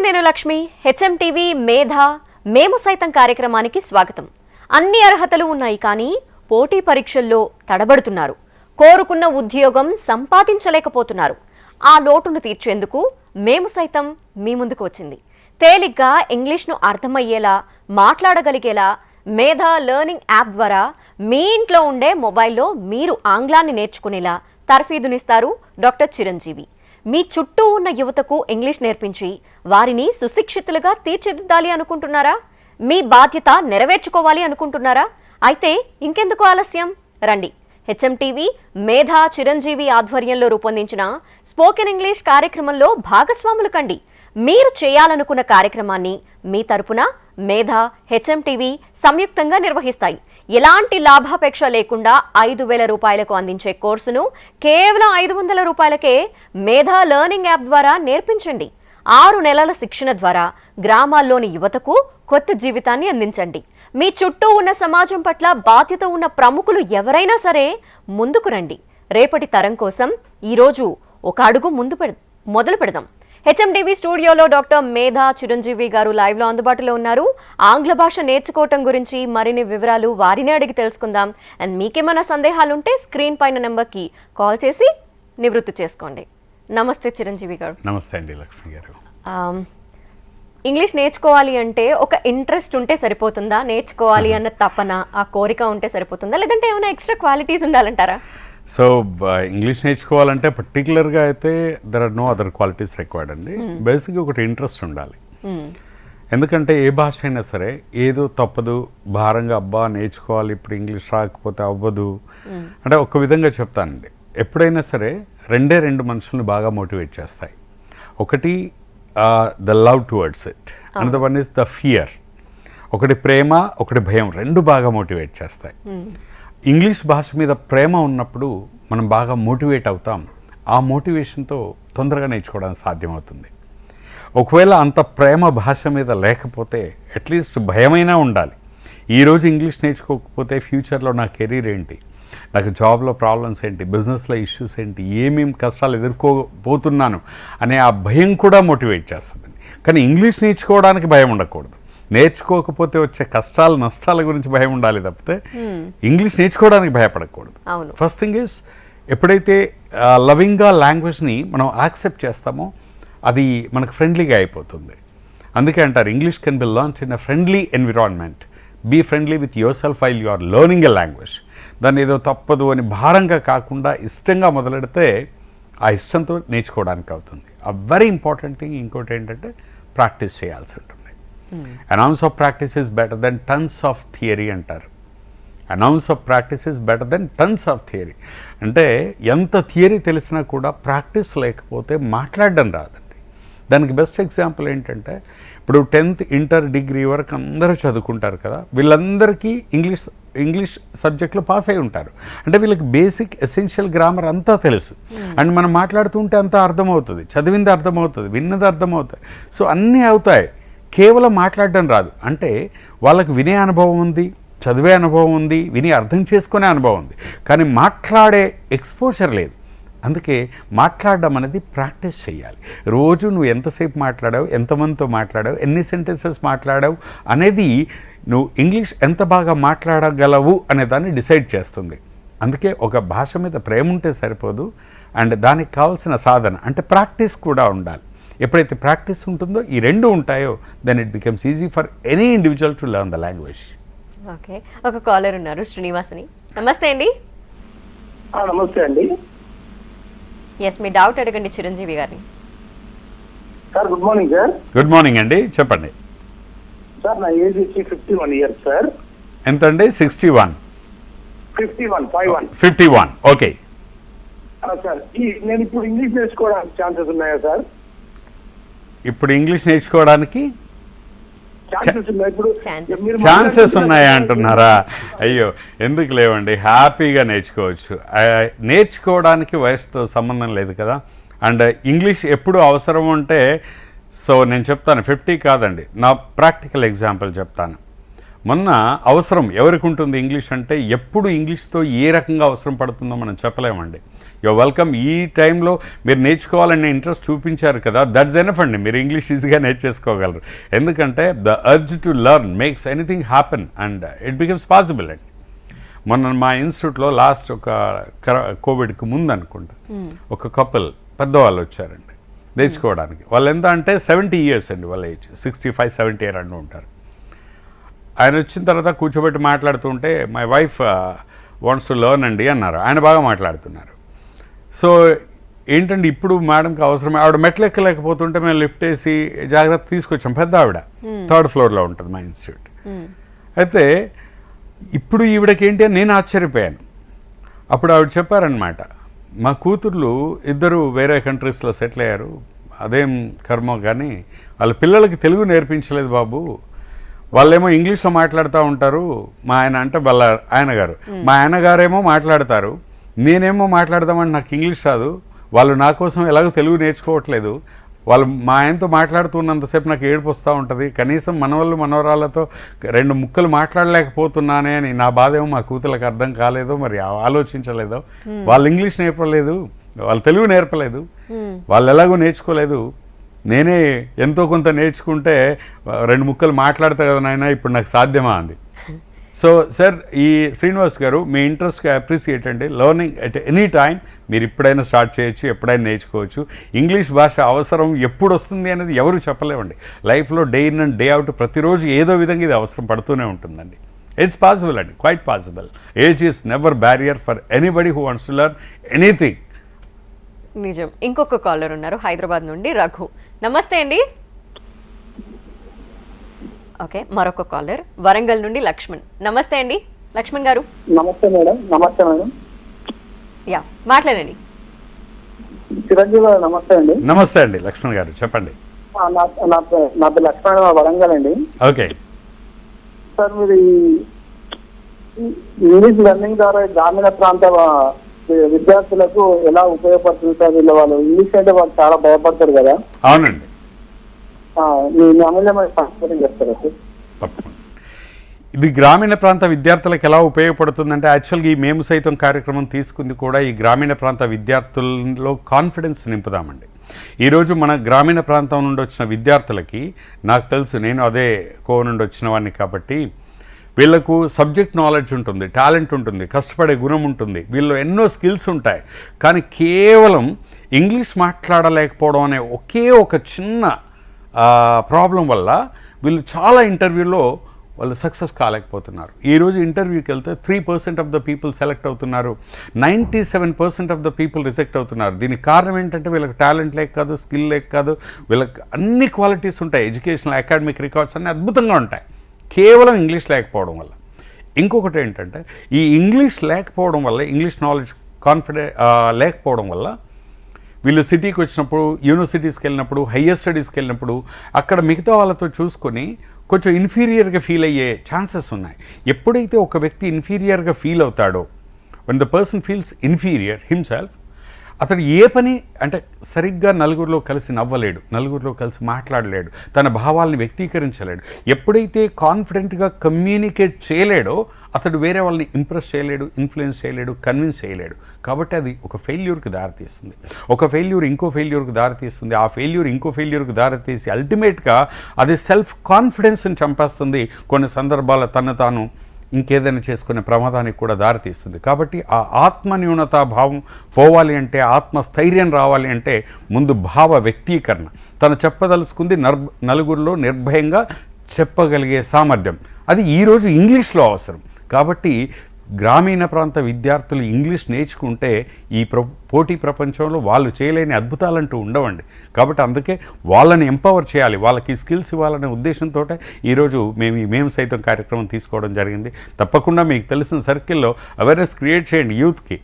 నేను లక్ష్మి. హెచ్ఎంటీవీ మేధ మేము సైతం కార్యక్రమానికి స్వాగతం. అన్ని అర్హతలు ఉన్నాయి కానీ పోటీ పరీక్షల్లో తడబడుతున్నారు. కోరుకున్న ఉద్యోగం సంపాదించలేకపోతున్నారు. ఆ లోటును తీర్చేందుకు మేము సైతం మీ ముందుకు వచ్చింది. తేలిగ్గా ఇంగ్లీష్ను అర్థమయ్యేలా మాట్లాడగలిగేలా మేధ లెర్నింగ్ యాప్ ద్వారా మీ ఇంట్లో ఉండే మొబైల్లో మీరు ఆంగ్లాన్ని నేర్చుకునేలా తర్ఫీదునిస్తారు డాక్టర్ చిరంజీవి. మీ చుట్టూ ఉన్న యువతకు ఇంగ్లీష్ నేర్పించి వారిని సుశిక్షితులుగా తీర్చిదిద్దాలి అనుకుంటున్నారా? మీ బాధ్యత నెరవేర్చుకోవాలి అనుకుంటున్నారా? అయితే ఇంకెందుకు ఆలస్యం, రండి. హెచ్ఎంటీవీ మేధ చిరంజీవి ఆధ్వర్యంలో రూపొందించిన స్పోకెన్ ఇంగ్లీష్ కార్యక్రమంలో భాగస్వాములు కండి. మీరు చేయాలనుకున్న కార్యక్రమాన్ని మీ తరపున మేధ హెచ్ఎంటీవీ సంయుక్తంగా నిర్వహిస్తాయి. ఎలాంటి లాభాపేక్ష లేకుండా 5,000 రూపాయలకు అందించే కోర్సును కేవలం 500 రూపాయలకే మేధ లెర్నింగ్ యాప్ ద్వారా నేర్పించండి. 6 నెలల శిక్షణ ద్వారా గ్రామాల్లోని యువతకు కొత్త జీవితాన్ని అందించండి. మీ చుట్టూ ఉన్న సమాజం పట్ల బాధ్యత ఉన్న ప్రముఖులు ఎవరైనా సరే ముందుకు రండి. రేపటి తరం కోసం ఈరోజు ఒక అడుగు మొదలు పెడదాం. హెచ్ఎంటీవీ స్టూడియోలో డాక్టర్ మేధ చిరంజీవి గారు లైవ్లో అందుబాటులో ఉన్నారు. ఆంగ్ల భాష నేర్చుకోవటం గురించి మరిన్ని వివరాలు వారిని అడిగి తెలుసుకుందాం. అండ్ మీకేమైనా సందేహాలుంటే స్క్రీన్ పైన నెంబర్కి కాల్ చేసి నివృత్తి చేసుకోండి. నమస్తే చిరంజీవి గారు. నమస్తే అండి లక్ష్మి గారు. ఇంగ్లీష్ నేర్చుకోవాలి అంటే ఒక ఇంట్రెస్ట్ ఉంటే సరిపోతుందా? నేర్చుకోవాలి అన్న తపన, ఆ కోరిక ఉంటే సరిపోతుందా, లేదంటే ఏమైనా ఎక్స్ట్రా క్వాలిటీస్ ఉండాలంటారా? సో ఇంగ్లీష్ నేర్చుకోవాలంటే పర్టికులర్గా అయితే there are no other qualities required అండి. బేసిక్గా ఒకటి ఇంట్రెస్ట్ ఉండాలి. ఎందుకంటే ఏ భాష అయినా సరే ఏదో తప్పదు, భారంగా అబ్బా నేర్చుకోవాలి ఇప్పుడు ఇంగ్లీష్ రాకపోతే అవ్వదు అంటే ఒక విధంగా చెప్తానండి. ఎప్పుడైనా సరే రెండు మనుషుల్ని బాగా మోటివేట్ చేస్తాయి. ఒకటి the love towards it, another one is the fear. ఒకటి ప్రేమ, ఒకటి భయం, రెండు బాగా మోటివేట్ చేస్తాయి. ఇంగ్లీష్ భాష మీద ప్రేమ ఉన్నప్పుడు మనం బాగా మోటివేట్ అవుతాం. ఆ మోటివేషన్తో తొందరగా నేర్చుకోవడానికి సాధ్యమవుతుంది. ఒకవేళ అంత ప్రేమ భాష మీద లేకపోతే అట్లీస్ట్ భయమైనా ఉండాలి. ఈరోజు ఇంగ్లీష్ నేర్చుకోకపోతే ఫ్యూచర్లో నా కెరీర్ ఏంటి, నాకు జాబ్లో ప్రాబ్లమ్స్ ఏంటి, బిజినెస్లో ఇష్యూస్ ఏంటి, ఏమేమి కష్టాలు ఎదుర్కోబోతున్నాను అనే ఆ భయం కూడా మోటివేట్ చేస్తుందండి. కానీ ఇంగ్లీష్ నేర్చుకోవడానికి భయం ఉండకూడదు. నేర్చుకోకపోతే వచ్చే కష్టాలు నష్టాల గురించి భయం ఉండాలి తప్పితే ఇంగ్లీష్ నేర్చుకోవడానికి భయపడకూడదు. ఫస్ట్ థింగ్ ఈజ్, ఎప్పుడైతే లవింగ్గా లాంగ్వేజ్ని మనం యాక్సెప్ట్ చేస్తామో అది మనకు ఫ్రెండ్లీగా అయిపోతుంది. అందుకే అంటారు English can be learned in a friendly environment. Be friendly with yourself while you are learning a language. దాన్ని ఏదో తప్పదు అని భారంగా కాకుండా ఇష్టంగా మొదలెడితే ఆ ఇష్టంతో నేర్చుకోవడానికి అవుతుంది. ఆ వెరీ ఇంపార్టెంట్ థింగ్ ఇంకోటి ఏంటంటే ప్రాక్టీస్ చేయాల్సి ఉంటుంది. An ounce of practice is better than tons of theory అంటారు. An ounce of practice is better than tons of theory. అంటే ఎంత థియరీ తెలిసినా కూడా ప్రాక్టీస్ లేకపోతే మాట్లాడడం రాదండి. దానికి బెస్ట్ ఎగ్జాంపుల్ ఏంటంటే ఇప్పుడు 10th ఇంటర్ డిగ్రీ వరకు అందరూ చదువుకుంటారు కదా, వీళ్ళందరికీ ఇంగ్లీష్ సబ్జెక్ట్లో పాస్ అయి ఉంటారు. అంటే వీళ్ళకి బేసిక్ ఎసెన్షియల్ గ్రామర్ అంతా తెలుసు. అండ్ మనం మాట్లాడుతుంటే అంతా అర్థమవుతుంది, చదివింది అర్థమవుతుంది, విన్నది అర్థమవుతుంది. సో అన్నీ అవుతాయి, కేవలం మాట్లాడడం రాదు. అంటే వాళ్ళకి వినే అనుభవం ఉంది, చదివే అనుభవం ఉంది, విని అర్థం చేసుకునే అనుభవం ఉంది, కానీ మాట్లాడే ఎక్స్పోజర్ లేదు. అందుకే మాట్లాడడం అనేది ప్రాక్టీస్ చేయాలి. రోజు నువ్వు ఎంతసేపు మాట్లాడావు, ఎంతమందితో మాట్లాడావు, ఎన్ని సెంటెన్సెస్ మాట్లాడావు అనేది నువ్వు ఇంగ్లీష్ ఎంత బాగా మాట్లాడగలవు అనే దాన్ని డిసైడ్ చేస్తుంది. అందుకే ఒక భాష మీద ప్రేమ ఉంటే సరిపోదు, అండ్ దానికి కావాల్సిన సాధన అంటే ప్రాక్టీస్ కూడా ఉండాలి. ఎప్పుడైతే ప్రాక్టీస్ ఉంటుందో, ఈ రెండు ఉంటాయో, then it becomes easy for any individual to learn the language. Okay, ఒక కాలర్ ఉన్నారు, శ్రీనివాస్ని. నమస్తే అండి. నమస్తే అండి. ఎస్, మీ డౌట్ అడగండి చిరంజీవి గారిని. Sir good morning sir. Good morning అండి, చెప్పండి. సార్ నా ఏజ్ వచ్చి 51 ఇయర్స్ సార్. ఎంత అండి? 61. 51. ఓకే సార్, నేను ఇప్పుడు ఇంగ్లీష్ నేర్చుకోవడానికి ఛాన్సెస్ ఉన్నాయా సార్? ఇప్పుడు ఇంగ్లీష్ నేర్చుకోవడానికి ఛాన్సెస్ ఉన్నాయా అంటున్నారా? అయ్యో, ఎందుకు లేవండి, హ్యాపీగా నేర్చుకోవచ్చు. నేర్చుకోవడానికి వయసుతో సంబంధం లేదు కదా. అండ్ ఇంగ్లీష్ ఎప్పుడు అవసరం ఉంటే, సో నేను చెప్తాను 50 కాదండి, నా ప్రాక్టికల్ ఎగ్జాంపుల్ చెప్తాను. మొన్న అవసరం ఎవరికి ఉంటుంది ఇంగ్లీష్ అంటే, ఎప్పుడు ఇంగ్లీష్తో ఏ రకంగా అవసరం పడుతుందో మనం చెప్పలేమండి. Your welcome. ఈ టైంలో మీరు నేర్చుకోవాలనే ఇంట్రెస్ట్ చూపించారు కదా, దట్స్ ఎనఫ్ అండి. మీరు ఇంగ్లీష్ ఈజీగా నేర్చేసుకోగలరు. ఎందుకంటే the urge to learn makes anything happen and it becomes possible అండి. మొన్న మా ఇన్స్టిట్యూట్లో లాస్ట్ ఒక కోవిడ్కి ముందు అనుకుంటా ఒక కపుల్ పెద్దవాళ్ళు వచ్చారండి నేర్చుకోవడానికి. వాళ్ళు ఎంత అంటే 70 years అండి వాళ్ళ ఏజ్, 65-70 అంటూ ఉంటారు. ఆయన వచ్చిన తర్వాత కూర్చోబెట్టి మాట్లాడుతుంటే my wife wants to learn అండి అన్నారు. ఆయన బాగా మాట్లాడుతున్నారు. సో ఏంటంటే ఇప్పుడు మేడంకి అవసరమే, ఆవిడ మెట్లు ఎక్కలేకపోతుంటే మేము లిఫ్ట్ వేసి జాగ్రత్త తీసుకొచ్చాం. పెద్ద ఆవిడ 3rd floorలో ఉంటుంది మా ఇన్స్టిట్యూట్. అయితే ఇప్పుడు ఈవిడకి ఏంటి అని నేను ఆశ్చర్యపోయాను. అప్పుడు ఆవిడ చెప్పారనమాట, మా కూతుర్లు ఇద్దరు వేరే కంట్రీస్లో సెటిల్ అయ్యారు, అదేం కర్మ కానీ వాళ్ళ పిల్లలకి తెలుగు నేర్పించలేదు బాబు. వాళ్ళేమో ఇంగ్లీష్లో మాట్లాడుతూ ఉంటారు. మా ఆయన అంటే వాళ్ళ ఆయన గారు, మా ఆయనగారేమో మాట్లాడతారు, నేనేమో మాట్లాడదామని నాకు ఇంగ్లీష్ రాదు. వాళ్ళు నా కోసం ఎలాగో తెలుగు నేర్చుకోవట్లేదు. వాళ్ళు మా ఆయనతో మాట్లాడుతున్నంతసేపు నాకు ఏడుపు వస్తూ ఉంటుంది. కనీసం మనవాళ్ళు మనవరాళ్ళతో 2 ముక్కలు మాట్లాడలేకపోతున్నానే అని నా బాధ ఏమో మా కూతుళ్ళకి అర్థం కాలేదో, మరి ఆలోచించలేదో. వాళ్ళు ఇంగ్లీష్ నేర్పలేదు, వాళ్ళు తెలుగు నేర్పలేదు, వాళ్ళు ఎలాగో నేర్చుకోలేదు. నేనే ఎంతో కొంత నేర్చుకుంటే 2 ముక్కలు మాట్లాడతా కదా నాయన, ఇప్పుడు నాకు సాధ్యమా అంది. సో సార్, ఈ శ్రీనివాస్ గారు మీ ఇంట్రెస్ట్గా అప్రిసియేట్ అండి. లెర్నింగ్ ఎట్ ఎనీ టైం మీరు ఎప్పుడైనా స్టార్ట్ చేయొచ్చు, ఎప్పుడైనా నేర్చుకోవచ్చు. ఇంగ్లీష్ భాష అవసరం ఎప్పుడు వస్తుంది అనేది ఎవరు చెప్పలేమండి. లైఫ్లో day in and day out ప్రతిరోజు ఏదో విధంగా ఇది అవసరం పడుతూనే ఉంటుందండి. ఇట్స్ పాసిబుల్ అండి, quite possible. Age is never barrier for anybody who wants to learn anything. నిజం. ఇంకొక కాలర్ ఉన్నారు హైదరాబాద్ నుండి, రఘు. నమస్తే అండి. ఓకే, మరొక కాలర్ వరంగల్ నుండి లక్ష్మణ్. నమస్తే అండి లక్ష్మణ్ గారు. నమస్తే మేడం. నమస్తే మేడం. యా, మాట్లాడండి. చిరంజీవి గారు నమస్తే అండి. నమస్తే అండి లక్ష్మణ్ గారు, చెప్పండి. నా పేరు లక్ష్మణ్, వరంగల్ అండి. ఓకే సార్, మీరు ఇంగ్లీష్ లెర్నింగ్ ద్వారా గ్రామీణ ప్రాంత విద్యార్థులకు ఎలా ఉపయోగపడుతుంది సార్? వీళ్ళు వాళ్ళు ఇంగ్లీష్ అంటే వాళ్ళు చాలా భయపడతారు కదా. అవునండి, మీ అమూల్యమైన సహకారం చేస్తారా సార్? తప్పకుండా. ఇది గ్రామీణ ప్రాంత విద్యార్థులకు ఎలా ఉపయోగపడుతుందంటే, యాక్చువల్గా ఈ మేము సైతం కార్యక్రమం తీసుకుంది కూడా ఈ గ్రామీణ ప్రాంత విద్యార్థుల్లో కాన్ఫిడెన్స్ నింపుదామండి. ఈరోజు మన గ్రామీణ ప్రాంతం నుండి వచ్చిన విద్యార్థులకి, నాకు తెలుసు నేను అదే నుండి వచ్చిన వాడిని కాబట్టి, వీళ్ళకు సబ్జెక్ట్ నాలెడ్జ్ ఉంటుంది, టాలెంట్ ఉంటుంది, కష్టపడే గుణం ఉంటుంది, వీళ్ళు ఎన్నో స్కిల్స్ ఉంటాయి. కానీ కేవలం ఇంగ్లీష్ మాట్లాడలేకపోవడం అనే ఒకే ఒక చిన్న ప్రాబ్లం వల్ల వీళ్ళు చాలా ఇంటర్వ్యూలో వాళ్ళు సక్సెస్ కాలేకపోతున్నారు. ఈరోజు ఇంటర్వ్యూకి వెళ్తే 3% ఆఫ్ ద పీపుల్ సెలెక్ట్ అవుతున్నారు, 97% ఆఫ్ ద పీపుల్ రిజెక్ట్ అవుతున్నారు. దీనికి కారణం ఏంటంటే వీళ్ళకి టాలెంట్ లేక కాదు, స్కిల్ లేక కాదు, వీళ్ళకి అన్ని క్వాలిటీస్ ఉంటాయి, ఎడ్యుకేషనల్ అకాడమిక్ రికార్డ్స్ అన్నీ అద్భుతంగా ఉంటాయి, కేవలం ఇంగ్లీష్ లేకపోవడం వల్ల. ఇంకొకటి ఏంటంటే, ఈ ఇంగ్లీష్ లేకపోవడం వల్ల, ఇంగ్లీష్ నాలెడ్జ్ లేకపోవడం వల్ల వీళ్ళు సిటీకి వచ్చినప్పుడు, యూనివర్సిటీస్కి వెళ్ళినప్పుడు, హయ్యర్ స్టడీస్కి వెళ్ళినప్పుడు అక్కడ మిగతా వాళ్ళతో చూసుకొని కొంచెం ఇన్ఫీరియర్గా ఫీల్ అయ్యే ఛాన్సెస్ ఉన్నాయి. ఎప్పుడైతే ఒక వ్యక్తి ఇన్ఫీరియర్గా ఫీల్ అవుతాడో, when the person feels inferior himself, అతడు ఏ పని అంటే సరిగ్గా నలుగురిలో కలిసి నవ్వలేడు, నలుగురిలో కలిసి మాట్లాడలేడు, తన భావాల్ని వ్యక్తీకరించలేడు. ఎప్పుడైతే కాన్ఫిడెంట్గా కమ్యూనికేట్ చేయలేడో అతడు వేరే వాళ్ళని ఇంప్రెస్ చేయలేడు, ఇన్ఫ్లుయెన్స్ చేయలేడు, కన్విన్స్ చేయలేడు. కాబట్టి అది ఒక ఫెయిల్యూర్కి దారితీస్తుంది. ఒక ఫెయిల్యూర్ ఇంకో ఫెయిల్యూర్కి దారితీస్తుంది. ఆ ఫెయిల్యూర్ ఇంకో ఫెయిల్యూర్కి దారితీసి అల్టిమేట్గా అది సెల్ఫ్ కాన్ఫిడెన్స్ని చంపేస్తుంది. కొన్ని సందర్భాల్లో తను తాను ఇంకేదైనా చేసుకునే ప్రమాదానికి కూడా దారితీస్తుంది. కాబట్టి ఆ ఆత్మన్యూనతా భావం పోవాలి అంటే, ఆత్మస్థైర్యం రావాలి అంటే ముందు భావ వ్యక్తీకరణ, తను చెప్పదలుచుకుంది నలుగురిలో నిర్భయంగా చెప్పగలిగే సామర్థ్యం, అది ఈరోజు ఇంగ్లీష్లో అవసరం. కాబట్టి గ్రామీణ ప్రాంత విద్యార్థులు ఇంగ్లీష్ నేర్చుకుంటే ఈ పోటీ ప్రపంచంలో వాళ్ళు చేయలేని అద్భుతాలంటూ ఉండవండి. కాబట్టి అందుకే వాళ్ళని ఎంపవర్ చేయాలి, వాళ్ళకి స్కిల్స్ ఇవ్వాలనే ఉద్దేశంతో ఈరోజు మేము సైతం కార్యక్రమం తీసుకోవడం జరిగింది. తప్పకుండా మీకు తెలిసిన సర్కిల్లో అవేర్నెస్ క్రియేట్ చేయండి యూత్కి.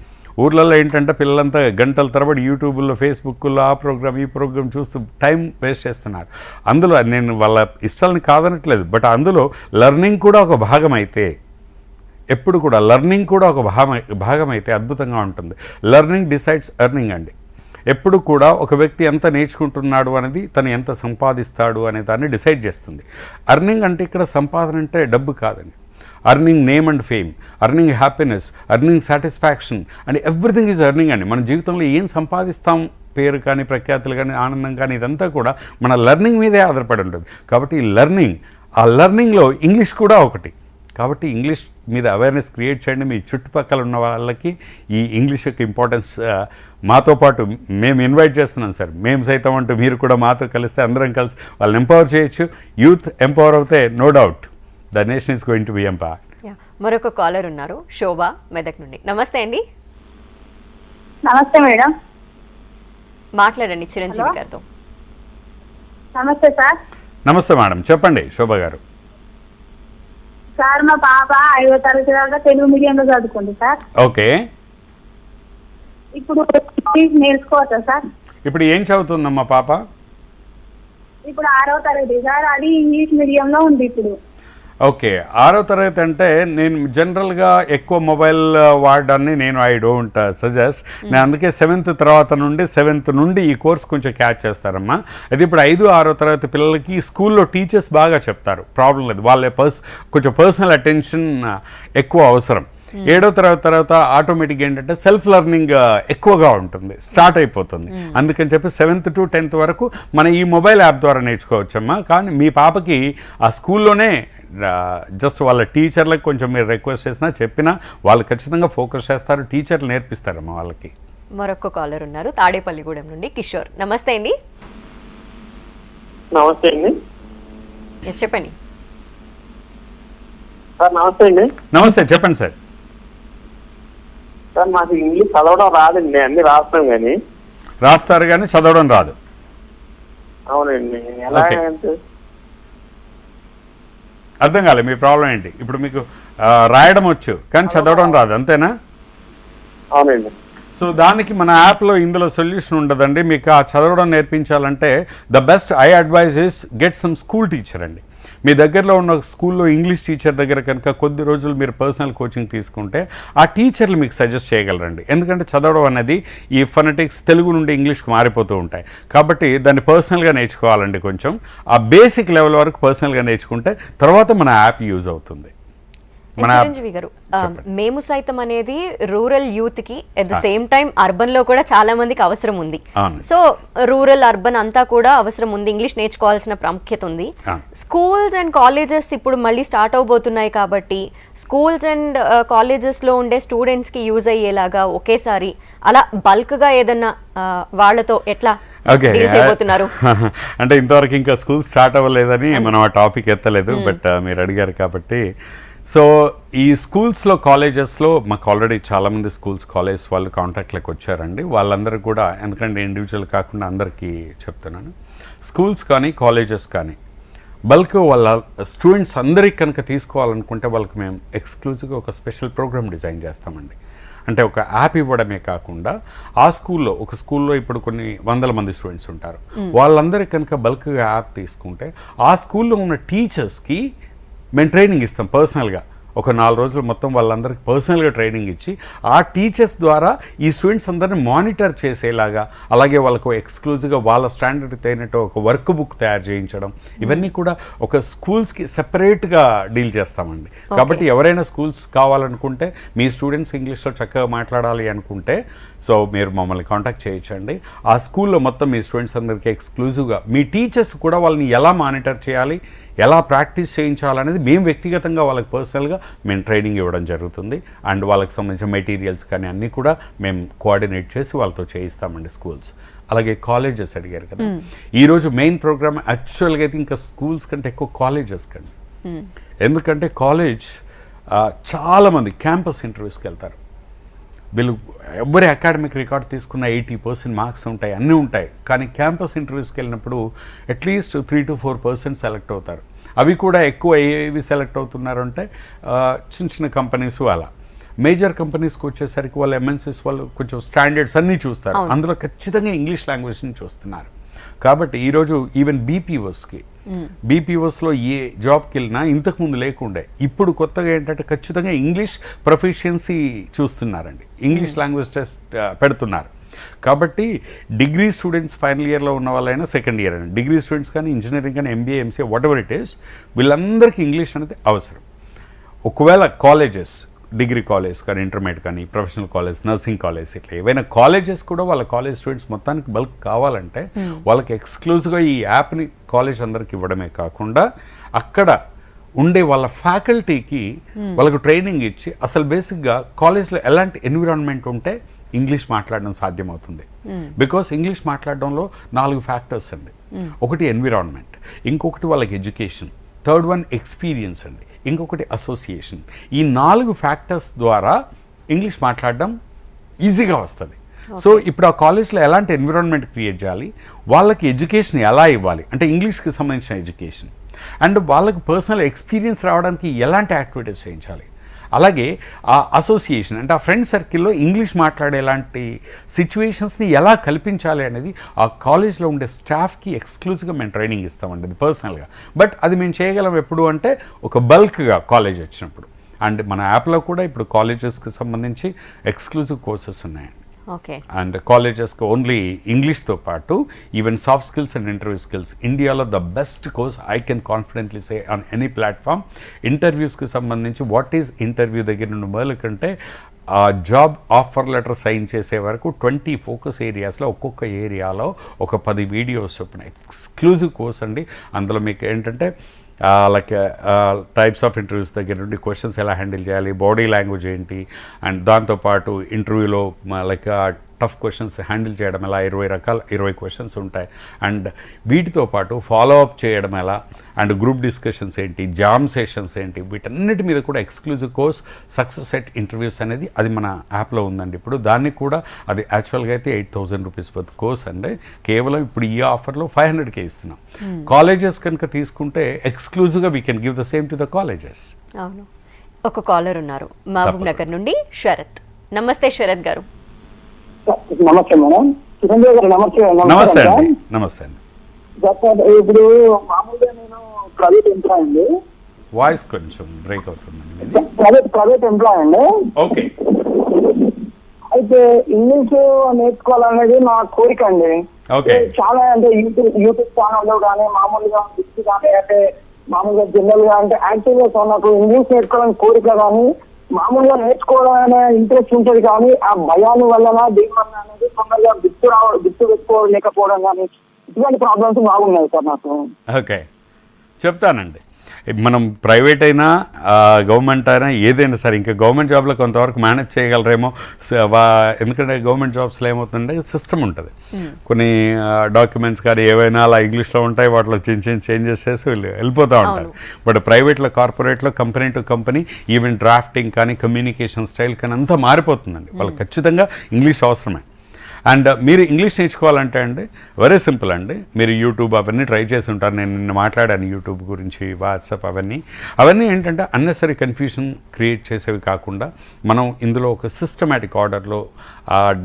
ఊర్లలో ఏంటంటే పిల్లలంతా గంటల తరబడి యూట్యూబ్లో, ఫేస్బుక్లో ఆ ప్రోగ్రామ్ ఈ ప్రోగ్రామ్ చూస్తూ టైం వేస్ట్ చేస్తున్నారు. అందులో నేను వాళ్ళ ఇష్టాలని కాదనట్లేదు, బట్ అందులో లెర్నింగ్ కూడా ఒక భాగం అయితే, ఎప్పుడు కూడా లెర్నింగ్ కూడా ఒక భాగం అయితే అద్భుతంగా ఉంటుంది. లెర్నింగ్ డిసైడ్స్ ఎర్నింగ్ అండి. ఎప్పుడు కూడా ఒక వ్యక్తి ఎంత నేర్చుకుంటున్నాడు అనేది తను ఎంత సంపాదిస్తాడు అనే దాన్ని డిసైడ్ చేస్తుంది. ఎర్నింగ్ అంటే ఇక్కడ సంపాదన అంటే డబ్బు కాదండి. Earning name and fame, earning happiness, earning satisfaction and everything is earning అండి. మన జీవితంలో ఏం సంపాదిస్తాం, పేరు కానీ ప్రఖ్యాతులు కానీ ఆనందం కానీ ఇదంతా కూడా మన లెర్నింగ్ మీదే ఆధారపడి ఉంటుంది. కాబట్టి ఈ లెర్నింగ్, ఆ లెర్నింగ్లో ఇంగ్లీష్ కూడా ఒకటి. కాబట్టి ఇంగ్లీష్ మీద అవేర్నెస్ క్రియేట్ చేయండి. మీ చుట్టుపక్కల ఉన్న వాళ్ళకి ఈ ఇంగ్లీష్ యొక్క ఇంపార్టెన్స్ మాతో పాటు మేము ఇన్వైట్ చేస్తున్నాం సార్. మేము సైతం అంటూ మీరు కూడా మాతో కలిస్తే అందరం కలిసి వాళ్ళని ఎంపవర్ చేయొచ్చు. యూత్ ఎంపవర్ అవుతే no doubt the nation is going to be empowered. మరొక కాలర్ ఉన్నారు, శోభ మెదక్ నుండి. నమస్తే అండి. నమస్తే మేడం. మాట్లాడండి చిరంజీవి గారితో. నమస్తే సార్. నమస్తే మేడం, చెప్పండి శోభ గారు. సార్ మా పాప 5వ తరగతి దాకా తెలుగు మీడియంలో చదువుకుంది సార్. ఓకే, ఇప్పుడు నేర్చుకోవచ్చా సార్? ఇప్పుడు ఏం చదువుతుందమ్మా పాప? ఇప్పుడు 6వ తరగతి సార్. అది ఇంగ్లీష్ మీడియంలో ఉంది ఇప్పుడు. ఓకే, 6వ తరగతి అంటే నేను జనరల్గా ఎక్కువ మొబైల్ వాడడాన్ని నేను ఐ డోంట్ సజెస్ట్. నేను అందుకే 7th నుండి ఈ కోర్స్ కొంచెం క్యాచ్ చేస్తారమ్మా. అది ఇప్పుడు 5, 6వ తరగతి పిల్లలకి స్కూల్లో టీచర్స్ బాగా చెప్తారు, ప్రాబ్లం లేదు. వాళ్ళ కొంచెం పర్సనల్ అటెన్షన్ ఎక్కువ అవసరం. 7వ తరగతి తర్వాత ఆటోమేటిక్గా ఏంటంటే సెల్ఫ్ లెర్నింగ్ ఎక్కువగా ఉంటుంది, స్టార్ట్ అయిపోతుంది. అందుకని చెప్పి 7th to 10th వరకు మన ఈ మొబైల్ యాప్ ద్వారా నేర్చుకోవచ్చమ్మా. కానీ మీ పాపకి ఆ స్కూల్లోనే జస్ట్ వాళ్ళ టీచర్లకు కొంచెం మీరు రిక్వెస్ట్ చేసినా చెప్పినా వాళ్ళు ఖచ్చితంగా ఫోకస్ చేస్తారు, టీచర్లు నేర్పిస్తారమ్మా వాళ్ళకి. మరొక కాలర్ ఉన్నారు, తాడేపల్లిగూడెం నుండి కిషోర్. నమస్తే అండి. నమస్తే అండి. ఎస్ చెప్పండి సార్. నమస్తే అండి. నమస్తే, చెప్పండి సార్. సార్ నాకు ఇంగ్లీష్ చదవడం రాదండి, అన్ని రాస్తాం కానీ. రాస్తారు కానీ చదవడం రాదు. అవునండి. ఎలా అంటే అర్థం కాలేదు మీ ప్రాబ్లం ఏంటి. ఇప్పుడు మీకు రాయడం వచ్చు కానీ చదవడం రాదు, అంతేనా? అవునండి. సో దానికి మన యాప్లో ఇందులో సొల్యూషన్ ఉండదండి. మీకు ఆ చదవడం నేర్పించాలంటే the best I advise is get some school teacher అండి. మీ దగ్గరలో ఉన్న స్కూల్లో ఇంగ్లీష్ టీచర్ దగ్గర కనుక కొద్ది రోజులు మీరు పర్సనల్ కోచింగ్ తీసుకుంటే ఆ టీచర్లు మీకు సజెస్ట్ చేయగలరండి. ఎందుకంటే చదవడం అనేది ఈ ఫొనెటిక్స్ తెలుగు నుండి ఇంగ్లీష్కి మారిపోతూ ఉంటాయి. కాబట్టి దాన్ని పర్సనల్గా నేర్చుకోవాలండి. కొంచెం ఆ బేసిక్ లెవెల్ వరకు పర్సనల్గా నేర్చుకుంటే తర్వాత మన యాప్ యూజ్ అవుతుంది. చిరంజీవి గారు, మేము సైతం అనేది రూరల్ యూత్ కి at the same time urban లో కూడా చాలా మందికి అవసరం ఉంది. సో రూరల్ అర్బన్ అంతా కూడా అవసరం ఉంది, ఇంగ్లీష్ నేర్చుకోవాల్సిన ప్రాముఖ్యత ఉంది. స్కూల్స్ అండ్ కాలేజెస్ ఇప్పుడు మళ్ళీ స్టార్ట్ అవబోతున్నాయి కాబట్టి స్కూల్స్ అండ్ కాలేజెస్ లో ఉండే స్టూడెంట్స్ కి యూజ్ అయ్యేలాగా ఒకేసారి అలా బల్క్ గా ఏదన్నా వాళ్ళతో ఎట్లా చేయబోతున్నారు? అంటే ఇంతవరకు ఇంకా స్కూల్ స్టార్ట్ అవ్వలేదని మనం ఆ టాపిక్ ఎత్తలేదు, బట్ మీరు అడిగారు కాబట్టి. సో ఈ స్కూల్స్లో కాలేజెస్లో మాకు ఆల్రెడీ చాలామంది స్కూల్స్ కాలేజ్ వాళ్ళు కాంటాక్ట్లోకి వచ్చారండి. వాళ్ళందరూ కూడా, ఎందుకంటే ఇండివిజువల్ కాకుండా అందరికీ చెప్తున్నాను, స్కూల్స్ కానీ కాలేజెస్ కానీ బల్క్ వాళ్ళ స్టూడెంట్స్ అందరికి కనుక తీసుకోవాలనుకుంటే వాళ్ళకి మేము ఎక్స్క్లూజివ్గా ఒక స్పెషల్ ప్రోగ్రామ్ డిజైన్ చేస్తామండి. అంటే ఒక యాప్ ఇవ్వడమే కాకుండా ఆ స్కూల్లో, ఒక స్కూల్లో ఇప్పుడు కొన్ని 100 మంది స్టూడెంట్స్ ఉంటారు, వాళ్ళందరికీ కనుక బల్క్గా యాప్ తీసుకుంటే ఆ స్కూల్లో ఉన్న టీచర్స్కి మేము ట్రైనింగ్ ఇస్తాం పర్సనల్గా. ఒక 4 రోజులు మొత్తం వాళ్ళందరికీ పర్సనల్గా ట్రైనింగ్ ఇచ్చి ఆ టీచర్స్ ద్వారా ఈ స్టూడెంట్స్ అందరినీ మానిటర్ చేసేలాగా, అలాగే వాళ్ళకు ఎక్స్క్లూజివ్గా వాళ్ళ స్టాండర్డ్ తగినట్టు ఒక వర్క్ బుక్ తయారు చేయించడం, ఇవన్నీ కూడా ఒక స్కూల్స్కి సెపరేట్గా డీల్ చేస్తామండి. కాబట్టి ఎవరైనా స్కూల్స్ కావాలనుకుంటే, మీ స్టూడెంట్స్ ఇంగ్లీష్లో చక్కగా మాట్లాడాలి అనుకుంటే, సో మీరు మమ్మల్ని కాంటాక్ట్ చేయొచ్చండి. ఆ స్కూల్లో మొత్తం మీ స్టూడెంట్స్ అందరికీ ఎక్స్క్లూజివ్గా, మీ టీచర్స్ కూడా వాళ్ళని ఎలా మానిటర్ చేయాలి, ఎలా ప్రాక్టీస్ చేయించాలనేది మేము వ్యక్తిగతంగా వాళ్ళకి పర్సనల్గా మేము ట్రైనింగ్ ఇవ్వడం జరుగుతుంది. అండ్ వాళ్ళకి సంబంధించిన మెటీరియల్స్ కానీ అన్నీ కూడా మేము కోఆర్డినేట్ చేసి వాళ్ళతో చేయిస్తామండి స్కూల్స్. అలాగే కాలేజెస్ అడిగారు కదా, ఈరోజు మెయిన్ ప్రోగ్రామ్ యాక్చువల్గా అయితే ఇంకా స్కూల్స్ కంటే ఎక్కువ కాలేజెస్ కండి. ఎందుకంటే కాలేజ్ చాలామంది క్యాంపస్ ఇంటర్వ్యూస్కి వెళ్తారు. వీళ్ళు ఎవరి అకాడమిక్ రికార్డ్ తీసుకున్న 80% మార్క్స్ ఉంటాయి, అన్నీ ఉంటాయి. కానీ క్యాంపస్ ఇంటర్వ్యూస్కి వెళ్ళినప్పుడు అట్లీస్ట్ 3 to 4% సెలెక్ట్ అవుతారు. అవి కూడా ఎక్కువ ఏవి సెలెక్ట్ అవుతున్నారు అంటే చిన్న చిన్న కంపెనీస్. అలా మేజర్ కంపెనీస్కి వచ్చేసరికి వాళ్ళు ఎంఎన్సీస్ వాళ్ళు కొంచెం స్టాండర్డ్స్ అన్నీ చూస్తారు, అందులో ఖచ్చితంగా ఇంగ్లీష్ లాంగ్వేజ్ని చూస్తున్నారు. కాబట్టి ఈరోజు ఈవెన్ బీపీఓస్లో ఏ జాబ్కి వెళ్ళినా ఇంతకుముందు లేకుండే, ఇప్పుడు కొత్తగా ఏంటంటే ఖచ్చితంగా ఇంగ్లీష్ ప్రొఫిషియన్సీ చూస్తున్నారండి, ఇంగ్లీష్ లాంగ్వేజ్ టెస్ట్ పెడుతున్నారు. కాబట్టి డిగ్రీ స్టూడెంట్స్ ఫైనల్ ఇయర్లో ఉన్న వాళ్ళైనా సెకండ్ ఇయర్ అండి, డిగ్రీ స్టూడెంట్స్ కానీ ఇంజనీరింగ్ కానీ MBA MCA what ever it is, వీళ్ళందరికీ ఇంగ్లీష్ అనేది అవసరం. ఒకవేళ కాలేజెస్, డిగ్రీ కాలేజ్ కానీ, ఇంటర్మీడియట్ కానీ, ప్రొఫెషనల్ కాలేజ్, నర్సింగ్ కాలేజ్, ఇట్లా ఏవైనా కాలేజెస్ కూడా వాళ్ళ కాలేజ్ స్టూడెంట్స్ మొత్తానికి బల్క్ కావాలంటే వాళ్ళకి ఎక్స్క్లూజివ్గా ఈ యాప్ని కాలేజ్ అందరికి ఇవ్వడమే కాకుండా అక్కడ ఉండే వాళ్ళ ఫ్యాకల్టీకి వాళ్ళకు ట్రైనింగ్ ఇచ్చి అసలు బేసిక్గా కాలేజ్లో ఎలాంటి ఎన్విరాన్మెంట్ ఉంటే ఇంగ్లీష్ మాట్లాడడం సాధ్యమవుతుంది. బికాస్ ఇంగ్లీష్ మాట్లాడడంలో 4 ఫ్యాక్టర్స్ అండి. ఒకటి ఎన్విరాన్మెంట్, ఇంకొకటి వాళ్ళకి ఎడ్యుకేషన్, థర్డ్ వన్ ఎక్స్పీరియన్స్ అండి, ఇంకొకటి అసోసియేషన్. ఈ 4 ఫ్యాక్టర్స్ ద్వారా ఇంగ్లీష్ మాట్లాడడం ఈజీగా వస్తుంది. సో ఇప్పుడు ఆ కాలేజ్లో ఎలాంటి ఎన్విరాన్మెంట్ క్రియేట్ చేయాలి, వాళ్ళకి ఎడ్యుకేషన్ ఎలా ఇవ్వాలి అంటే ఇంగ్లీష్కి సంబంధించిన ఎడ్యుకేషన్, అండ్ వాళ్ళకి పర్సనల్ ఎక్స్పీరియన్స్ రావడానికి ఎలాంటి యాక్టివిటీస్ చేయించాలి, అలాగే ఆ అసోసియేషన్ అంటే ఆ ఫ్రెండ్ సర్కిల్లో ఇంగ్లీష్ మాట్లాడేలాంటి సిచ్యువేషన్స్ని ఎలా కల్పించాలి అనేది ఆ కాలేజ్లో ఉండే స్టాఫ్కి ఎక్స్క్లూజివ్గా మేము ట్రైనింగ్ ఇస్తామండి, అది పర్సనల్గా. బట్ అది మేము చేయగలం ఎప్పుడు అంటే ఒక బల్క్గా కాలేజ్ వచ్చినప్పుడు. అండ్ మన యాప్లో కూడా ఇప్పుడు కాలేజెస్కి సంబంధించి ఎక్స్క్లూజివ్ కోర్సెస్ ఉన్నాయండి. ఓకే. అండ్ కాలేజెస్కి ఓన్లీ ఇంగ్లీష్తో పాటు even soft skills and interview skills ఇండియాలో the best course I can confidently say on any platform. ఇంటర్వ్యూస్కి సంబంధించి వాట్ ఈజ్ ఇంటర్వ్యూ దగ్గర నుండి మొదలుకంటే ఆ జాబ్ ఆఫర్ లెటర్ సైన్ చేసే వరకు 20 ఫోకస్ ఏరియాస్లో ఒక్కొక్క ఏరియాలో ఒక 10 వీడియోస్ చొప్పున ఎక్స్క్లూజివ్ కోర్స్ అండి. అందులో మీకు ఏంటంటే లైక్ టైప్స్ ఆఫ్ ఇంటర్వ్యూస్ దగ్గర నుండి క్వశ్చన్స్ ఎలా హ్యాండిల్ చేయాలి, బాడీ లాంగ్వేజ్ ఏంటి, అండ్ దాంతోపాటు ఇంటర్వ్యూలో లైక్ టఫ్ క్వశ్చన్స్ హ్యాండిల్ చేయడం ఎలా, 20 క్వశ్చన్స్ ఉంటాయి. అండ్ వీటితో పాటు ఫాలో అప్ చేయడం ఎలా, అండ్ గ్రూప్ డిస్కషన్స్ ఏంటి, జామ్ సెషన్స్ ఏంటి, వీటన్నిటి మీద కూడా exclusive course success at interviews అనేది అది మన యాప్లో ఉందండి. ఇప్పుడు దాన్ని కూడా అది యాక్చువల్గా అయితే 8,000 రూపీస్ వర్త్ కోర్స్ అండి. కేవలం ఇప్పుడు ఈ ఆఫర్లో 500కే ఇస్తున్నాం. కాలేజెస్ కనుక తీసుకుంటే ఎక్స్క్లూజివ్గా we can give the same to the colleges. అవును. ఒక కాలర్ ఉన్నారు మహబూబ్ నగర్ నుండి, శరత్. నమస్తే శరత్ గారు. నమస్తే మేడం. చిరంజీవి గారు నమస్తే. నమస్తే అండి. నమస్తే అండి. ఇప్పుడు మామూలుగా నేను ప్రైవేట్ ఎంప్లాయ్ అండి. వాయిస్ కొంచెం బ్రేక్ అవుతుందండి. ప్రైవేట్ ఎంప్లాయ్ అండి. ఓకే. అయితే ఇంగ్లీష్ నేర్చుకోవాలనేది నా కోరిక అండి. ఓకే. చాలా అంటే యూట్యూబ్ ఛానల్లో కానీ మామూలుగా బుక్స్ కానీ అంటే మామూలుగా జనరల్ గా అంటే యాక్చువల్ గా నాకు ఇంగ్లీష్ నేర్చుకోవాలని కోరిక కానీ మామూలుగా నేర్చుకోవడం ఇంట్రెస్ట్ ఉంటుంది కానీ ఆ భయాన్ని వలన దేని వల్ల అనేది తొందరగా గుర్తు పెట్టుకోలేకపోవడం కానీ ఇటువంటి ప్రాబ్లమ్స్ బాగున్నాయి సార్ నాకు. ఓకే, చెప్తానండి. మనం ప్రైవేట్ అయినా గవర్నమెంట్ అయినా ఏదైనా సరే, ఇంకా గవర్నమెంట్ జాబ్లో కొంతవరకు మేనేజ్ చేయగలరేమో. ఎందుకంటే గవర్నమెంట్ జాబ్స్లో ఏమవుతుందంటే సిస్టమ్ ఉంటుంది, కొన్ని డాక్యుమెంట్స్ కానీ ఏవైనా అలా ఇంగ్లీష్లో ఉంటాయి, వాటిలో చిన్న చేంజెస్ చేసి వెళ్ళిపోతూ ఉంటారు. బట్ ప్రైవేట్లో, కార్పొరేట్లో company to company even drafting కానీ కమ్యూనికేషన్ స్టైల్ కానీ అంతా మారిపోతుందండి. వాళ్ళకి ఖచ్చితంగా ఇంగ్లీష్ అవసరమే. అండ్ మీరు ఇంగ్లీష్ నేర్చుకోవాలంటే అండి వెరీ సింపుల్ అండి. మీరు యూట్యూబ్ అవన్నీ ట్రై చేసి ఉంటారు. నేను నిన్న మాట్లాడాను యూట్యూబ్ గురించి, వాట్సాప్ అవన్నీ ఏంటంటే అన్నెసరీ కన్ఫ్యూజన్ క్రియేట్ చేసేవి కాకుండా మనం ఇందులో ఒక సిస్టమేటిక్ ఆర్డర్లో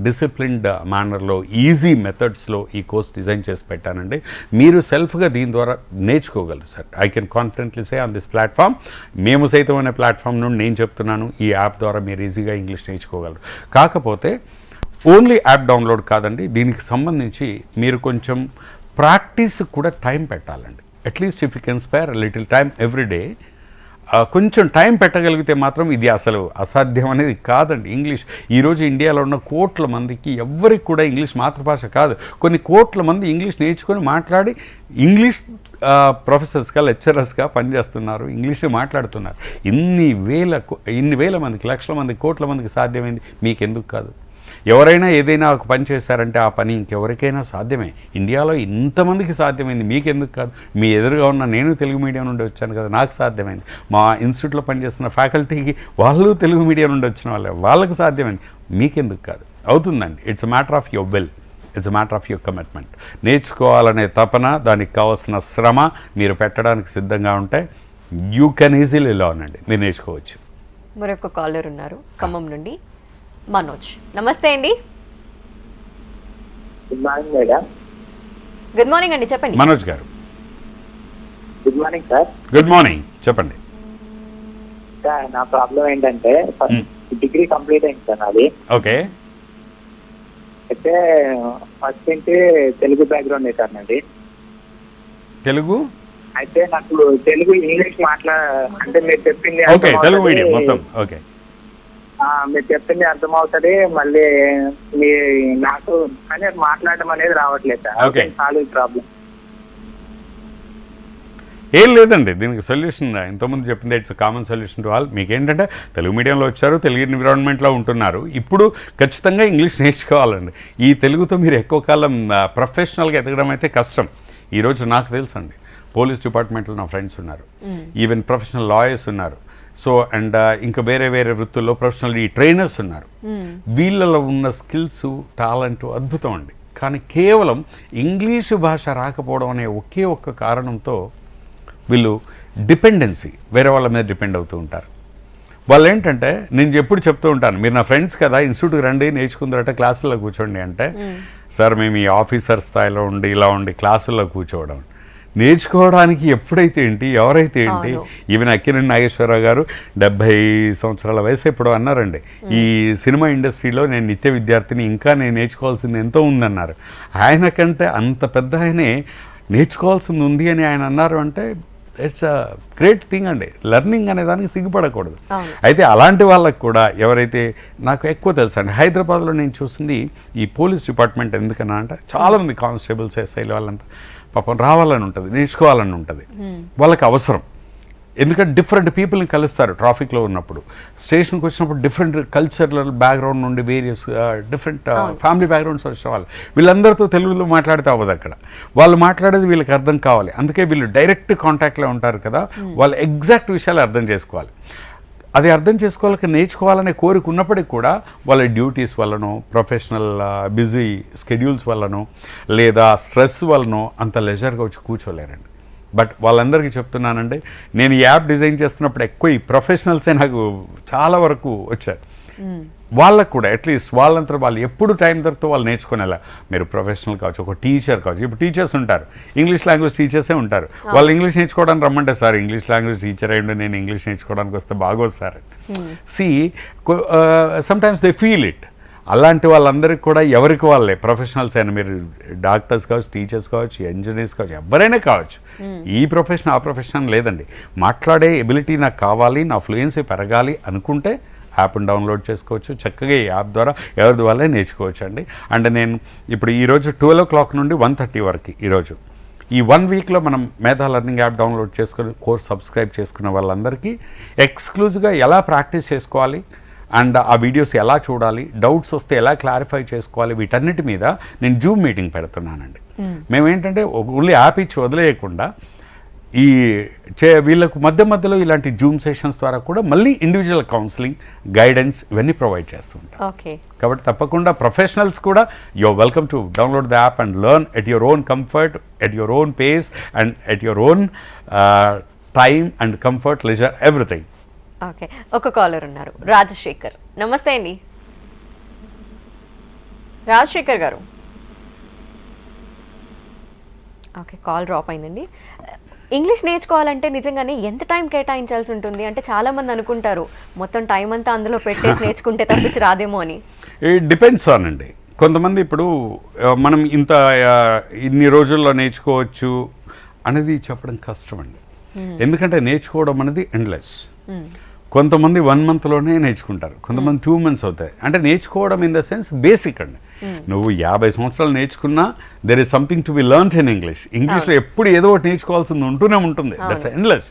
డిసిప్లిన్డ్ మేనర్లో ఈజీ మెథడ్స్లో ఈ కోర్స్ డిజైన్ చేసి పెట్టానండి. మీరు సెల్ఫ్గా దీని ద్వారా నేర్చుకోగలరు sir. I can confidently say on this platform, మేము సైతం అనే ప్లాట్ఫామ్ నుండి నేను చెప్తున్నాను, ఈ యాప్ ద్వారా మీరు ఈజీగా ఇంగ్లీష్ నేర్చుకోగలరు. కాకపోతే ఓన్లీ యాప్ డౌన్లోడ్ కాదండి, దీనికి సంబంధించి మీరు కొంచెం ప్రాక్టీస్ కూడా టైం పెట్టాలండి. At least if you can spare little time every day, కొంచెం టైం పెట్టగలిగితే మాత్రం ఇది అసలు అసాధ్యం అనేది కాదండి. ఇంగ్లీష్ ఈరోజు ఇండియాలో ఉన్న కోట్ల మందికి ఎవ్వరికి కూడా ఇంగ్లీష్ మాతృభాష కాదు. కొన్ని కోట్ల మంది ఇంగ్లీష్ నేర్చుకొని మాట్లాడి ఇంగ్లీష్ ప్రొఫెసర్స్గా, లెక్చరర్స్గా పనిచేస్తున్నారు, ఇంగ్లీష్ మాట్లాడుతున్నారు. ఇన్ని వేల మందికి, లక్షల మందికి, కోట్ల మందికి సాధ్యమైంది, మీకెందుకు కాదు? ఎవరైనా ఏదైనా ఒక పని చేశారంటే ఆ పని ఇంకెవరికైనా సాధ్యమే. ఇండియాలో ఇంతమందికి సాధ్యమైంది, మీకెందుకు కాదు? మీ ఎదురుగా ఉన్న నేను తెలుగు మీడియం నుండి వచ్చాను కదా, నాకు సాధ్యమైంది. మా ఇన్స్టిట్యూట్లో పనిచేస్తున్న ఫ్యాకల్టీకి వాళ్ళు తెలుగు మీడియం నుండి వచ్చిన వాళ్ళే, వాళ్ళకి సాధ్యమైంది, మీకెందుకు కాదు? అవుతుందండి. It's a matter of your will, it's a matter of your commitment. నేర్చుకోవాలనే తపన, దానికి కావాల్సిన శ్రమ మీరు పెట్టడానికి సిద్ధంగా ఉంటే యూ కెన్ ఈజీలీ లర్న్ అండి, మీరు నేర్చుకోవచ్చు. మరొక కాలర్ ఉన్నారు ఖమ్మం నుండి, మనోజ్. నమస్తే అండి. Good morning madam. Good morning అండి, చెప్పండి. మనోజ్ గారు. Good morning sir. Good morning, చెప్పండి. సార్ నా ప్రాబ్లం ఏంటంటే డిగ్రీ కంప్లీట్ అయింది సార్ నాది. ఓకే. అయితే ఫస్ట్ ఏంటి తెలుగు బ్యాక్గ్రౌండ్ సార్ నాది. తెలుగు అయితే నాకు తెలుగు ఇంగ్లీష్ అంటే మీరు చెప్పింది ఓకే, తెలుగు అర్థమవుతది. మీడియం మొత్తం. ఓకే, మీరు చెప్పింది అర్థమవుతుంది, మళ్ళీ మీ నాకు కానీ మాట్లాడడం అనేది రావట్లేదు సార్. Okay. Solve problem. ఏం లేదండి దీనికి సొల్యూషన్. ఇంతకుముందు చెప్పింది it's common solution to all. మీకు ఏంటంటే తెలుగు మీడియంలో వచ్చారు, తెలుగు ఎన్విరాన్మెంట్లో ఉంటున్నారు, ఇప్పుడు ఖచ్చితంగా ఇంగ్లీష్ నేర్చుకోవాలండి. ఈ తెలుగుతో మీరు ఎక్కువ కాలం ప్రొఫెషనల్గా ఎదగడం అయితే కష్టం. ఈరోజు నాకు తెలుసండి, పోలీస్ డిపార్ట్మెంట్లో నా ఫ్రెండ్స్ ఉన్నారు, ఈవెన్ ప్రొఫెషనల్ లాయర్స్ ఉన్నారు, సో అండ్ ఇంకా వేరే వేరే వృత్తుల్లో ప్రొఫెషనల్ ఈ ట్రైనర్స్ ఉన్నారు. వీళ్ళలో ఉన్న స్కిల్స్, టాలెంట్ అద్భుతం అండి. కానీ కేవలం ఇంగ్లీషు భాష రాకపోవడం అనే ఒకే ఒక్క కారణంతో వీళ్ళు డిపెండెన్సీ, వేరే వాళ్ళ మీద డిపెండ్ అవుతూ ఉంటారు. వాళ్ళు ఏంటంటే, నేను ఎప్పుడు చెప్తూ ఉంటాను, మీరు నా ఫ్రెండ్స్ కదా, ఇన్స్టిట్యూట్కి రండి, నేర్చుకుందరట, క్లాసుల్లో కూర్చోండి అంటే, సార్ మేము ఈ ఆఫీసర్ స్థాయిలో ఉండి ఇలా ఉండి క్లాసుల్లో కూర్చోవడం, నేర్చుకోవడానికి ఎప్పుడైతే ఏంటి, ఎవరైతే ఏంటి. ఈవెన్ అక్కినేని నాగేశ్వరరావు గారు 70 సంవత్సరాల వయసు ఎప్పుడో అన్నారండి, ఈ సినిమా ఇండస్ట్రీలో నేను నిత్య విద్యార్థిని, ఇంకా నేను నేర్చుకోవాల్సింది ఎంతో ఉందన్నారు. ఆయన కంటే అంత పెద్ద ఆయనే నేర్చుకోవాల్సింది ఉంది అని ఆయన అన్నారు అంటే ఇట్స్ అ గ్రేట్ థింగ్ అండి. లెర్నింగ్ అనే దానికి సిగ్గుపడకూడదు. అయితే అలాంటి వాళ్ళకు కూడా ఎవరైతే, నాకు ఎక్కువ తెలుసు అండి, హైదరాబాద్లో నేను చూసింది ఈ పోలీస్ డిపార్ట్మెంట్ ఎందుకన్నా అంటే, చాలామంది కానిస్టేబుల్స్, ఎస్ఐలు వాళ్ళంతా పాపం రావాలని ఉంటుంది, నేర్చుకోవాలని ఉంటుంది, వాళ్ళకి అవసరం. ఎందుకంటే డిఫరెంట్ పీపుల్ని కలుస్తారు ట్రాఫిక్లో ఉన్నప్పుడు, స్టేషన్కి వచ్చినప్పుడు డిఫరెంట్ కల్చరల్ బ్యాక్గ్రౌండ్ నుండి వేరియస్ డిఫరెంట్ ఫ్యామిలీ బ్యాక్గ్రౌండ్స్ వచ్చిన వాళ్ళు, వీళ్ళందరితో తెలుగులో మాట్లాడితే అవ్వదు. అక్కడ వాళ్ళు మాట్లాడేది వీళ్ళకి అర్థం కావాలి. అందుకే వీళ్ళు డైరెక్ట్ కాంటాక్ట్లో ఉంటారు కదా, వాళ్ళు ఎగ్జాక్ట్ విషయాలు అర్థం చేసుకోవాలి. అది అర్థం చేసుకోవాలని నేర్చుకోవాలనే కోరిక ఉన్నప్పటికీ కూడా వాళ్ళ డ్యూటీస్ వల్లనో, ప్రొఫెషనల్ బిజీ స్కెడ్యూల్స్ వల్లనో, లేదా స్ట్రెస్ వల్లనో అంత లెజర్గా వచ్చి కూర్చోలేరండి. బట్ వాళ్ళందరికీ చెప్తున్నానండి, నేను ఈ యాప్ డిజైన్ చేస్తున్నప్పుడు ఎక్కువ ఈ ప్రొఫెషనల్సే నాకు చాలా వరకు వచ్చారు. వాళ్ళకు కూడా అట్లీస్ట్ వాళ్ళంతా వాళ్ళు ఎప్పుడు టైం దొరికితే వాళ్ళు నేర్చుకునేలా, మీరు ప్రొఫెషనల్ కావచ్చు, ఒక టీచర్ కావచ్చు. ఇప్పుడు టీచర్స్ ఉంటారు, ఇంగ్లీష్ లాంగ్వేజ్ టీచర్సే ఉంటారు, వాళ్ళు ఇంగ్లీష్ నేర్చుకోవడానికి రమ్మంటే, సార్ ఇంగ్లీష్ లాంగ్వేజ్ టీచర్ అయ్యండి, నేను ఇంగ్లీష్ నేర్చుకోవడానికి వస్తే బాగోదు sir. See sometimes they feel it. అలాంటి వాళ్ళందరికీ కూడా ఎవరికి వాళ్ళే ప్రొఫెషనల్స్ అయినా, మీరు డాక్టర్స్ కావచ్చు, టీచర్స్ కావచ్చు, ఇంజనీర్స్ కావచ్చు, ఎవరైనా కావచ్చు. ఈ ప్రొఫెషన్ ఆ ప్రొఫెషన్ లేదండి. మాట్లాడే ఎబిలిటీ నాకు కావాలి, నా ఫ్లూయెన్సీ పెరగాలి అనుకుంటే యాప్ని డౌన్లోడ్ చేసుకోవచ్చు. చక్కగా ఈ యాప్ ద్వారా ఎవరి ద్వారా నేర్చుకోవచ్చు అండి. అండ్ నేను ఇప్పుడు ఈరోజు 12 o'clock నుండి 1:30 వరకు ఈరోజు ఈ 1 వీక్లో మనం మేధా లెర్నింగ్ యాప్ డౌన్లోడ్ చేసుకుని కోర్స్ సబ్స్క్రైబ్ చేసుకున్న వాళ్ళందరికీ ఎక్స్క్లూజివ్గా ఎలా ప్రాక్టీస్ చేసుకోవాలి అండ్ ఆ వీడియోస్ ఎలా చూడాలి, డౌట్స్ వస్తే ఎలా క్లారిఫై చేసుకోవాలి, వీటన్నిటి మీద నేను జూమ్ మీటింగ్ పెడుతున్నానండి. మేమేంటంటే ఓన్లీ యాప్ ఇచ్చి వదిలేయకుండా ఈ వీళ్ళకు మధ్యలో ఇలాంటి జూమ్ సెషన్స్ ద్వారా కూడా మళ్ళీ ఇండివిజువల్ కౌన్సిలింగ్, గైడెన్స్ ఇవన్నీ ప్రొవైడ్ చేస్తుంటాం. ఓకే, కాబట్టి తప్పకుండా ప్రొఫెషనల్స్ కూడా you are welcome to download the app and learn at your own comfort, at your own pace and at your own time and comfort, leisure, everything. Okay, ఒక caller ఉన్నారు, రాజశేఖర్. నమస్తే అండి రాజశేఖర్ గారు. ఓకే, కాల్ డ్రాప్ అయిందండి. English నేర్చుకోవాలంటే నిజంగానే ఎంత time కేటాయించాల్సి ఉంటుంది? అంటే చాలామంది అనుకుంటారు మొత్తం టైం అంతా అందులో పెట్టేసి నేర్చుకుంటే తప్పించి రాదేమో అని. ఇట్ డిపెండ్స్ ఆన్ అండి. కొంతమంది ఇప్పుడు మనం ఇన్ని రోజుల్లో నేర్చుకోవచ్చు అనేది చెప్పడం కష్టం అండి. ఎందుకంటే నేర్చుకోవడం అనేది ఎండ్లెస్. కొంతమంది 1 monthలోనే నేర్చుకుంటారు, కొంతమంది 2 months అవుతాయి. అంటే నేర్చుకోవడం ఇన్ ద సెన్స్ బేసిక్ అండి. నువ్వు 50 సంవత్సరాలు నేర్చుకున్నా there is something to be learned in English. ఇంగ్లీష్లో ఎప్పుడు ఏదో ఒకటి నేర్చుకోవాల్సింది ఉంటూనే ఉంటుంది. That's endless.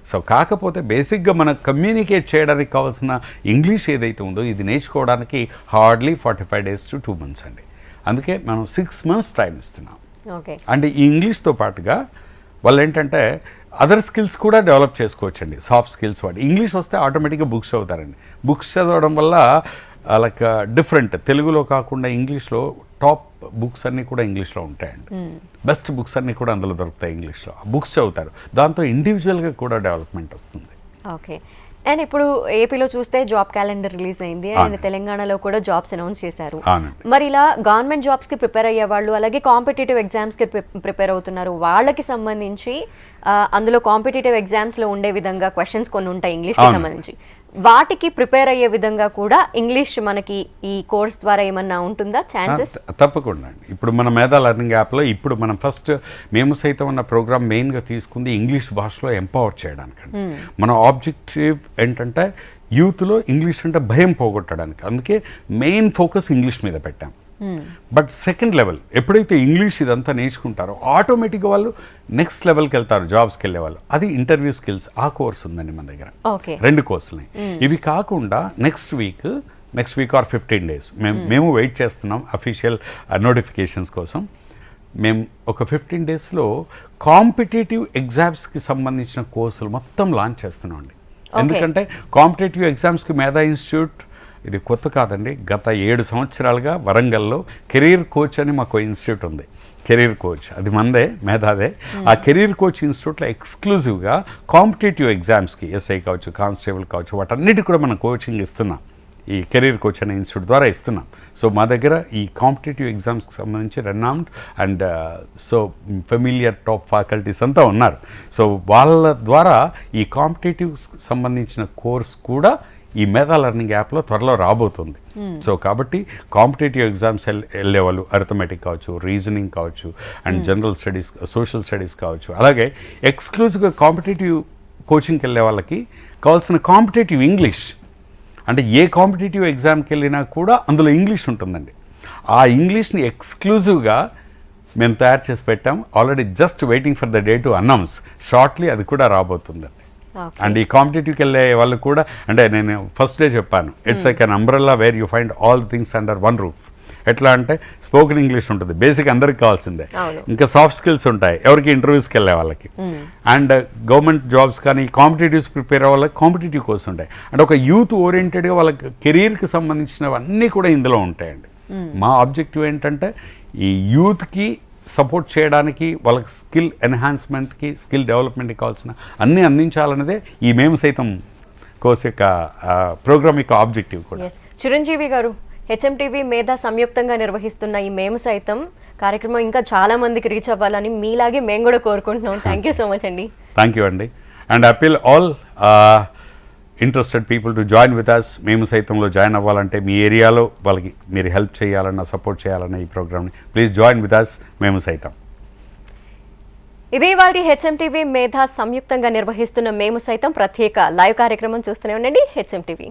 సో కాకపోతే బేసిక్గా మనకు కమ్యూనికేట్ చేయడానికి కావాల్సిన ఇంగ్లీష్ ఏదైతే ఉందో ఇది నేర్చుకోవడానికి హార్డ్లీ 45 days to 2 months అండి. అందుకే మనం 6 months టైం ఇస్తున్నాం. అంటే ఈ ఇంగ్లీష్తో పాటుగా వాళ్ళు ఏంటంటే అదర్ స్కిల్స్ కూడా డెవలప్ చేసుకోవచ్చండి. సాఫ్ట్ స్కిల్స్ వాడి ఇంగ్లీష్ వస్తే ఆటోమేటిక్గా బుక్స్ చదువుతారండి. బుక్స్ చదవడం వల్ల లైక్ డిఫరెంట్, తెలుగులో కాకుండా ఇంగ్లీష్లో టాప్ బుక్స్ అన్నీ కూడా ఇంగ్లీష్లో ఉంటాయండి. బెస్ట్ బుక్స్ అన్నీ కూడా అందులో దొరుకుతాయి ఇంగ్లీష్లో. బుక్స్ చదువుతారు, దాంతో ఇండివిజువల్గా కూడా డెవలప్మెంట్ వస్తుంది. ఓకే, అండ్ ఇప్పుడు ఏపీలో చూస్తే జాబ్ క్యాలెండర్ రిలీజ్ అయింది, అండ్ తెలంగాణలో కూడా జాబ్స్ అనౌన్స్ చేశారు. మరి ఇలా గవర్నమెంట్ జాబ్స్కి ప్రిపేర్ అయ్యే వాళ్ళు, అలాగే కాంపిటేటివ్ ఎగ్జామ్స్కి ప్రిపేర్ అవుతున్నారు, వాళ్ళకి సంబంధించి అందులో కాంపిటేటివ్ ఎగ్జామ్స్లో ఉండే విధంగా క్వశ్చన్స్ కొన్ని ఉంటాయి ఇంగ్లీష్కి సంబంధించి. వాటికి ప్రిపేర్ అయ్యే విధంగా కూడా ఇంగ్లీష్ మనకి ఈ కోర్స్ ద్వారా ఏమన్నా ఉంటుందా ఛాన్సెస్? తప్పకుండా అండి. ఇప్పుడు మన మేధా లెర్నింగ్ యాప్లో ఇప్పుడు మనం ఫస్ట్ మేము సైతం ఉన్న ప్రోగ్రామ్ మెయిన్గా తీసుకుంది ఇంగ్లీష్ భాషలో ఎంపవర్ చేయడానికండి. మన ఆబ్జెక్టివ్ ఏంటంటే యూత్లో ఇంగ్లీష్ అంటే భయం పోగొట్టడానికి, అందుకే మెయిన్ ఫోకస్ ఇంగ్లీష్ మీద పెట్టాం. బట్ సెకండ్ లెవెల్ ఎప్పుడైతే ఇంగ్లీష్ ఇదంతా నేర్చుకుంటారో ఆటోమేటిక్గా వాళ్ళు నెక్స్ట్ లెవెల్కి వెళ్తారు, జాబ్స్కి వెళ్ళే వాళ్ళు. అది ఇంటర్వ్యూ స్కిల్స్, ఆ కోర్స్ ఉందండి మన దగ్గర. ఓకే, 2 కోర్సులు. ఇవి కాకుండా నెక్స్ట్ వీక్ ఆర్ 15 days మేము వెయిట్ చేస్తున్నాం అఫీషియల్ నోటిఫికేషన్స్ కోసం. మేము ఒక 15 daysలో కాంపిటేటివ్ ఎగ్జామ్స్కి సంబంధించిన కోర్సులు మొత్తం లాంచ్ చేస్తున్నాం అండి. ఎందుకంటే కాంపిటేటివ్ ఎగ్జామ్స్కి మేధా ఇన్స్టిట్యూట్ ఇది కొత్త కాదండి. గత 7 సంవత్సరాలుగా వరంగల్లో కెరీర్ కోచ్ అని మాకు ఇన్స్టిట్యూట్ ఉంది. కెరీర్ కోచ్ అది మందే, మేధాదే. ఆ కెరీర్ కోచ్ ఇన్స్టిట్యూట్లో ఎక్స్క్లూజివ్గా కాంపిటేటివ్ ఎగ్జామ్స్కి ఎస్ఐ కావచ్చు, కానిస్టేబుల్ కావచ్చు, వాటన్నిటికి కూడా మనం కోచింగ్ ఇస్తున్నాం. ఈ కెరీర్ కోచ్ అనే ఇన్స్టిట్యూట్ ద్వారా ఇస్తున్నాం. సో మా దగ్గర ఈ కాంపిటేటివ్ ఎగ్జామ్స్కి సంబంధించి renowned and so familiar top faculties అంతా ఉన్నారు. సో వాళ్ళ ద్వారా ఈ కాంపిటేటివ్స్కి సంబంధించిన కోర్స్ కూడా ఈ మేధా లెర్నింగ్ యాప్లో త్వరలో రాబోతుంది. సో కాబట్టి కాంపిటేటివ్ ఎగ్జామ్స్ వెళ్ళేవాళ్ళు అరిథమెటిక్ కావచ్చు, రీజనింగ్ కావచ్చు, and general studies, social studies కావచ్చు, అలాగే ఎక్స్క్లూజివ్గా కాంపిటేటివ్ కోచింగ్కి వెళ్ళే వాళ్ళకి కావాల్సిన కాంపిటేటివ్ ఇంగ్లీష్, అంటే ఏ కాంపిటేటివ్ ఎగ్జామ్కి వెళ్ళినా కూడా అందులో ఇంగ్లీష్ ఉంటుందండి. ఆ ఇంగ్లీష్ని ఎక్స్క్లూజివ్గా మేము తయారు చేసి పెట్టాం. Already just waiting for the day to announce. Shortly అది కూడా రాబోతుందండి. అండ్ ఈ కాంపిటేటివ్కి వెళ్ళే వాళ్ళు కూడా, అంటే నేను ఫస్ట్ డే చెప్పాను, it's like an umbrella where you find all things under one roof. ఎట్లా అంటే స్పోకెన్ ఇంగ్లీష్ ఉంటుంది, బేసిక్ అందరికి కావాల్సిందే. ఇంకా సాఫ్ట్ స్కిల్స్ ఉంటాయి ఎవరికి ఇంటర్వ్యూస్కి వెళ్ళే వాళ్ళకి, అండ్ గవర్నమెంట్ జాబ్స్ కానీ కాంపిటేటివ్స్ ప్రిపేర్ అయ్యే వాళ్ళకి కాంపిటేటివ్ కోర్స్ ఉంటాయి. అంటే ఒక యూత్ ఓరియంటెడ్గా వాళ్ళకి కెరీర్కి సంబంధించినవన్నీ కూడా ఇందులో ఉంటాయండి. మా ఆబ్జెక్టివ్ ఏంటంటే ఈ యూత్కి సపోర్ట్ చేయడానికి, వాళ్ళకి స్కిల్ ఎన్హాన్స్మెంట్కి, స్కిల్ డెవలప్మెంట్కి కావాల్సిన అన్నీ అందించాలన్నదే ఈ మేము సైతం కోర్స్ యొక్క ప్రోగ్రామ్ యొక్క ఆబ్జెక్టివ్ కూడా. చిరంజీవి గారు, హెచ్ఎంటీవీ మేధా సంయుక్తంగా నిర్వహిస్తున్న ఈ మేము సైతం కార్యక్రమం ఇంకా చాలా మందికి రీచ్ అవ్వాలని మీలాగే మేము కూడా కోరుకుంటున్నాం. థ్యాంక్ యూ సో మచ్ అండి. థ్యాంక్ యూ అండి. And appeal all interested people to join with us. మేము సైతంలో జాయిన్ అవ్వాలంటే మీ ఏరియాలో వాళ్ళకి మీరు హెల్ప్ చేయాలన్నా, సపోర్ట్ చేయాలన్నా ఈ ప్రోగ్రామ్ని ప్లీజ్ జాయిన్ విత్ అస్ మేము సైతం. ఇదే వారి హెచ్ఎంటీవీ మేధా సంయుక్తంగా నిర్వహిస్తున్న మేము సైతం ప్రత్యేక లైవ్ కార్యక్రమం చూస్తూనే ఉండండి హెచ్ఎంటీవీ.